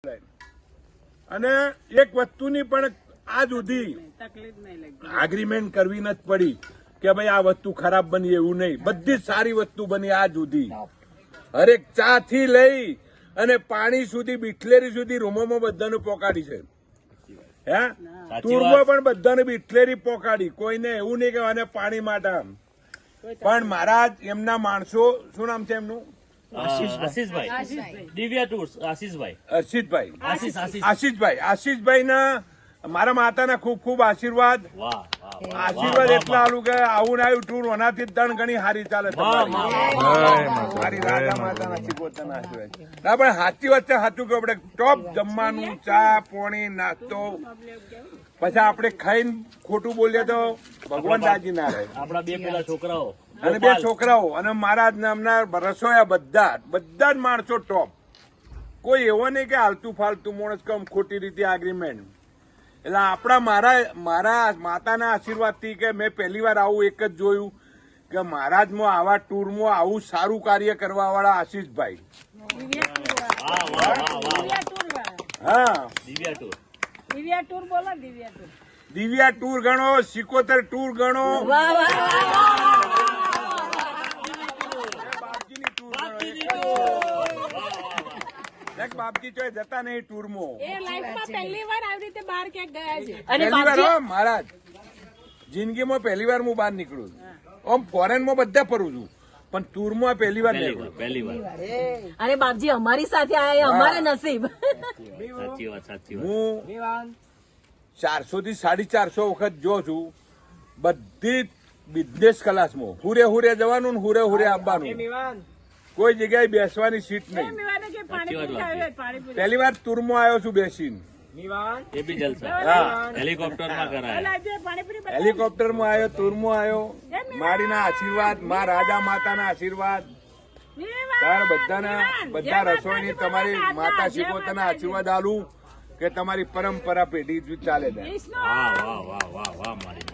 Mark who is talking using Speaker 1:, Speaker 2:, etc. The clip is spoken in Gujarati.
Speaker 1: અને એક વસ્તુની પણ આજ સુધી એગ્રીમેન્ટ કરવી નથી પડી કે ભાઈ આ વસ્તુ ખરાબ બની, એવું નહીં. બધી જ સારી વસ્તુ બની આજ સુધી. હરેક ચા થી લઈ અને પાણી સુધી, બિસ્લેરી સુધી રૂમોમાં બધાને પોકાડી છે. હે ટૂરમાં પણ બધાને બિસ્લેરી પોકાડી. કોઈને એવું નહીં કે આને પાણી માટે. પણ મારા એમના માણસો, શું નામ છે એમનું? આશીષભાઈ ના મારા માતાના ખૂબ ખૂબ આશીર્વાદ. આશીર્વાદ એટલા આલું કે આવું આવ્યું ટૂર ઓનાથી દણ ઘણી હારી ચાલે. મારી રાજા માતાના શીખવતાના આશીર્વાદ. ના પણ સાચી વાત છે, સાચું કે આપણે ટોપ જમવાનું, ચા પાણી, નાસ્તો. પછી આપણે ખાઈને ખોટું બોલીએ તો ભગવાન રાજી ના રહે.
Speaker 2: આપણા બે પેલા છોકરાઓ
Speaker 1: અને બે છોકરાઓ અને મારા નામના રસોયા બધા જ માણસો ટોપ. કોઈ એવો નહીં કે હાલતું ફાલતું માણસ કમ ખોટી રીતે એગ્રીમેન્ટ. એટલે આપણા મારા માતાના આશીર્વાદથી કે મેં પહેલી વાર આવું એક જ જોયું કે મહારાજમાં આવા ટૂરમાં આવું સારું કાર્ય કરવા વાળા આશીષભાઈ. હા, દિવ્યા ટૂર ગણો, સિકોતર ટૂર ગણો, બાપજી ચોય જતા નહીં ટૂરમાં.
Speaker 3: પહેલી વાર આવી રીતે બહાર ક્યાંક ગયા છે.
Speaker 1: મહારાજ જિંદગીમાં પહેલી વાર હું બહાર નીકળું છું. આમ ફોરેનમાં બધા ફરું છું, પણ ટૂરમાં પહેલી વાર
Speaker 2: પહેલી વાર.
Speaker 3: અરે બાપજી અમારી સાથે આયા, અમારે નસીબ.
Speaker 2: સાચી વાત, સાચી વાત.
Speaker 1: હું 400 થી 450 વખત જો છું. બધી બિઝનેસ ક્લાસમાં હુરે જવાનું ને હુરે આવવાનું. કોઈ જગ્યાએ બેસવાની સીટ નહીં. પહેલી વાર ટૂરમાં આવ્યો છું બેસીને.
Speaker 2: એ બી જલસા. હેલિકોપ્ટરમાં કરાય.
Speaker 1: હેલિકોપ્ટરમાં આવ્યો, ટૂરમાં આવ્યો. મારીના આશીર્વાદ, મા રાજા માતાના આશીર્વાદ, બધા રસોઈની તમારી માતા શીખોતાના આશીર્વાદ આલું કે તમારી પરંપરા પેઢી ચાલે.
Speaker 2: વાહ વાહ વાહ વાહ વાહ મારી